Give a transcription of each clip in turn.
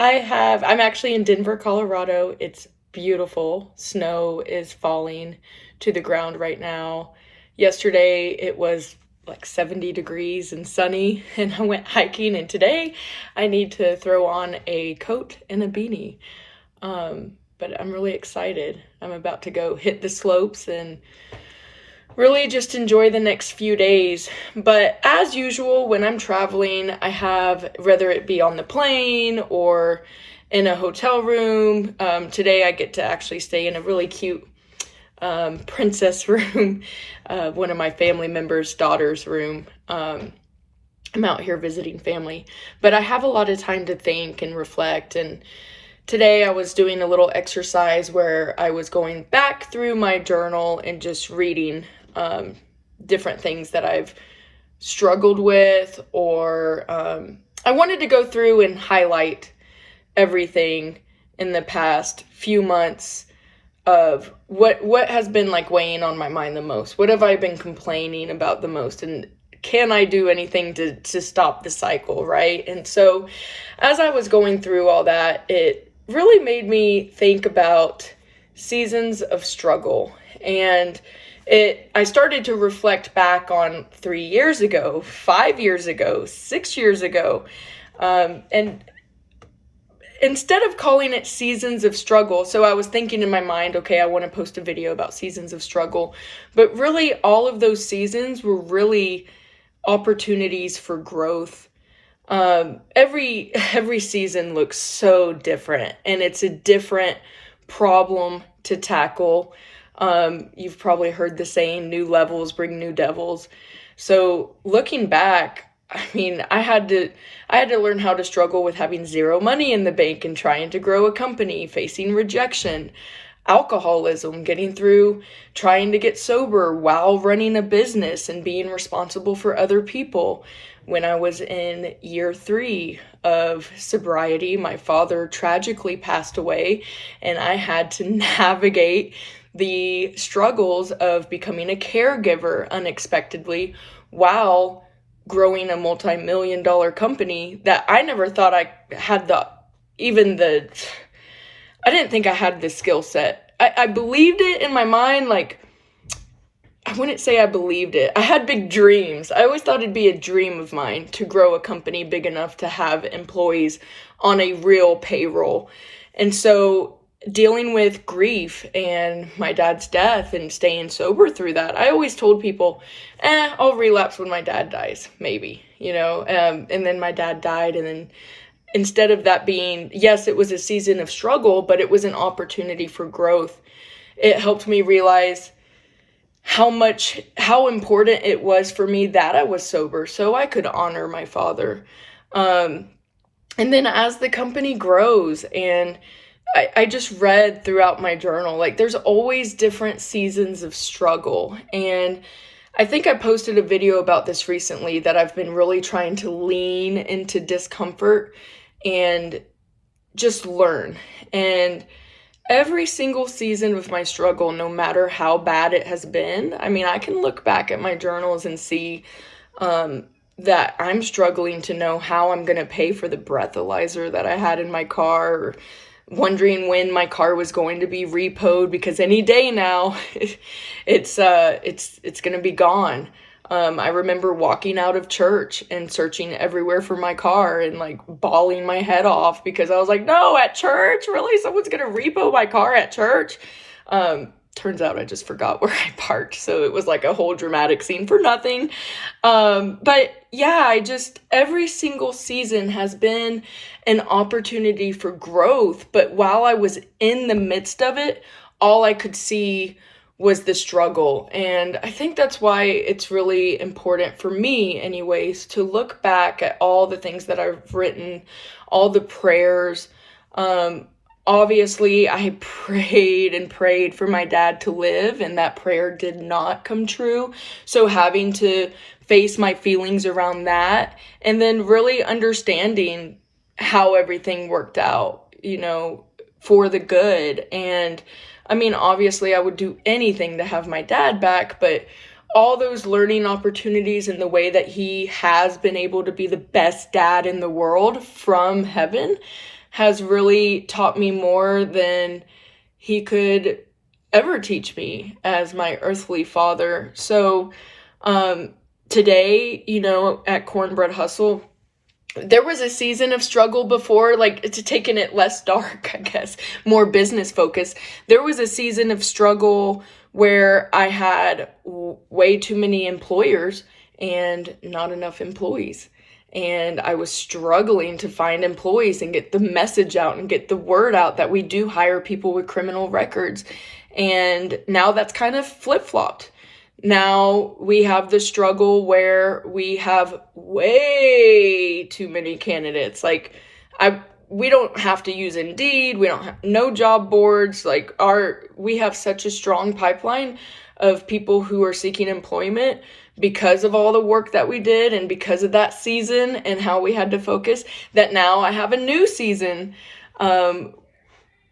I'm actually in Denver, Colorado. It's beautiful. Snow is falling to the ground right now. Yesterday it was like 70 degrees and sunny, and I went hiking, and today I need to throw on a coat and a beanie. But I'm really excited. I'm about to go hit the slopes and really just enjoy the next few days. But as usual, when I'm traveling, I have, whether it be on the plane or in a hotel room, today I get to actually stay in a really cute princess room, one of my family members' daughter's room. I'm out here visiting family, but I have a lot of time to think and reflect. And today I was doing a little exercise where I was going back through my journal and just reading different things that I've struggled with, or I wanted to go through and highlight everything in the past few months of what has been like weighing on my mind the most. What have I been complaining about the most, and can I do anything to stop the cycle, right? And so as I was going through all that, it really made me think about seasons of struggle. And I started to reflect back on 3 years ago, 5 years ago, 6 years ago. And instead of calling it seasons of struggle, so I was thinking in my mind, okay, I want to post a video about seasons of struggle. But really, all of those seasons were really opportunities for growth. Every season looks so different, and it's a different problem to tackle. You've probably heard the saying, new levels bring new devils. So looking back, I mean, I had to learn how to struggle with having zero money in the bank and trying to grow a company, facing rejection, alcoholism, getting through trying to get sober while running a business and being responsible for other people. When I was in year 3 of sobriety, my father tragically passed away, and I had to navigate the struggles of becoming a caregiver unexpectedly while growing a multi-million-dollar company that I never thought I had I didn't think I had the skill set. I believed it in my mind, like, I wouldn't say I believed it. I had big dreams. I always thought it'd be a dream of mine to grow a company big enough to have employees on a real payroll. And so dealing with grief and my dad's death and staying sober through that, I always told people, I'll relapse when my dad dies, maybe, and then my dad died, and then instead of that being, yes, it was a season of struggle, but it was an opportunity for growth. It helped me realize how important it was for me that I was sober so I could honor my father. And then as the company grows, and I just read throughout my journal, like, there's always different seasons of struggle. And I think I posted a video about this recently, that I've been really trying to lean into discomfort and just learn. And every single season of my struggle, no matter how bad it has been, I mean, I can look back at my journals and see that I'm struggling to know how I'm going to pay for the breathalyzer that I had in my car, or wondering when my car was going to be repoed, because any day now it's going to be gone. I remember walking out of church and searching everywhere for my car and like bawling my head off because I was like, no, at church? Really? Someone's going to repo my car at church? Turns out I just forgot where I parked. So it was like a whole dramatic scene for nothing. But yeah, every single season has been an opportunity for growth. But while I was in the midst of it, all I could see was the struggle. And I think that's why it's really important for me anyways to look back at all the things that I've written, all the prayers. Obviously, I prayed and prayed for my dad to live, and that prayer did not come true. So having to face my feelings around that, and then really understanding how everything worked out, for the good. And I mean, obviously, I would do anything to have my dad back, but all those learning opportunities and the way that he has been able to be the best dad in the world from heaven has really taught me more than he could ever teach me as my earthly father. So today, at Cornbread Hustle, there was a season of struggle before, like, to taking it less dark, I guess, more business focused. There was a season of struggle where I had way too many employers and not enough employees. And I was struggling to find employees and get the message out and get the word out that we do hire people with criminal records. And now that's kind of flip-flopped. Now we have the struggle where we have way too many candidates. Like, we don't have to use Indeed. We don't have no job boards. Like, we have such a strong pipeline of people who are seeking employment because of all the work that we did and because of that season and how we had to focus, that now I have a new season of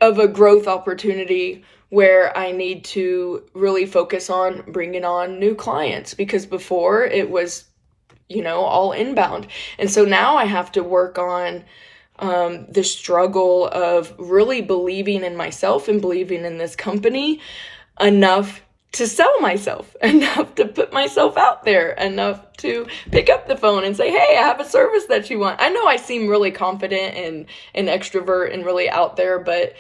a growth opportunity where I need to really focus on bringing on new clients, because before it was, all inbound. And so now I have to work on the struggle of really believing in myself and believing in this company enough to sell myself, enough to put myself out there, enough to pick up the phone and say, hey, I have a service that you want. I know I seem really confident and an extrovert and really out there, but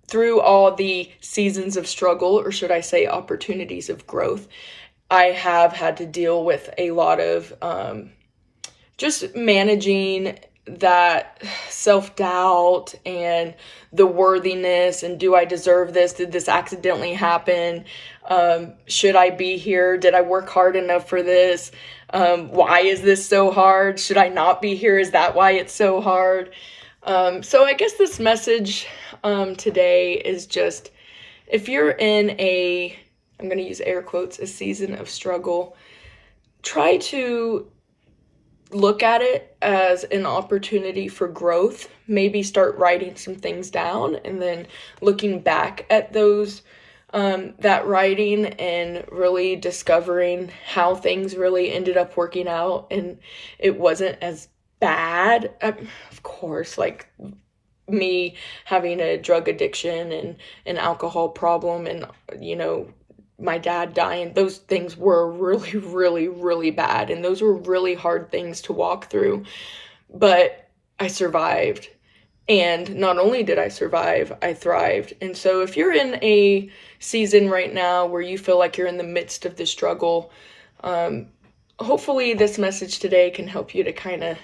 through all the seasons of struggle, or should I say opportunities of growth, I have had to deal with a lot of just managing that self-doubt and the worthiness, and do I deserve this? Did this accidentally happen? Should I be here? Did I work hard enough for this? Why is this so hard? Should I not be here? Is that why it's so hard? So I guess this message today is just, if you're in I'm going to use air quotes, a season of struggle, try to look at it as an opportunity for growth. Maybe start writing some things down and then looking back at those, that writing, and really discovering how things really ended up working out. And it wasn't as bad. Of course, like me having a drug addiction and an alcohol problem and, my dad dying, those things were really, really, really bad. And those were really hard things to walk through. But I survived. And not only did I survive, I thrived. And so if you're in a season right now where you feel like you're in the midst of the struggle, hopefully this message today can help you to kind of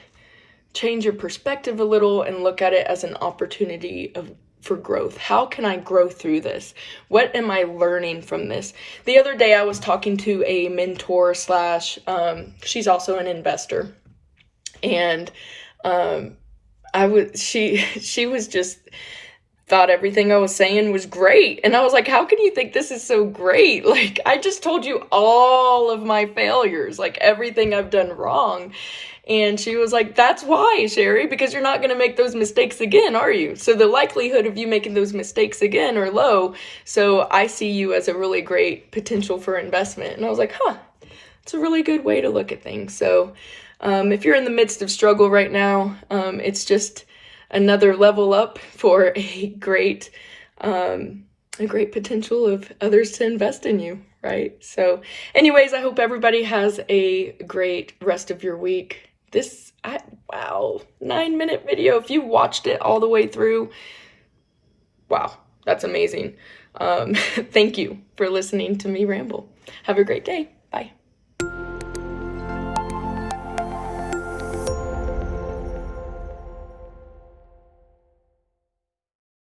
change your perspective a little and look at it as an opportunity for growth. How can I grow through this? What am I learning from this? The other day I was talking to a mentor slash, she's also an investor. And she was just thought everything I was saying was great. And I was like, how can you think this is so great? Like, I just told you all of my failures, like everything I've done wrong. And she was like, that's why, Cheri, because you're not going to make those mistakes again, are you? So the likelihood of you making those mistakes again are low. So I see you as a really great potential for investment. And I was like, it's a really good way to look at things. So if you're in the midst of struggle right now, it's just another level up for a great potential of others to invest in you, right? So anyways, I hope everybody has a great rest of your week. 9-minute video. If you watched it all the way through, wow, that's amazing. Thank you for listening to me ramble. Have a great day. Bye.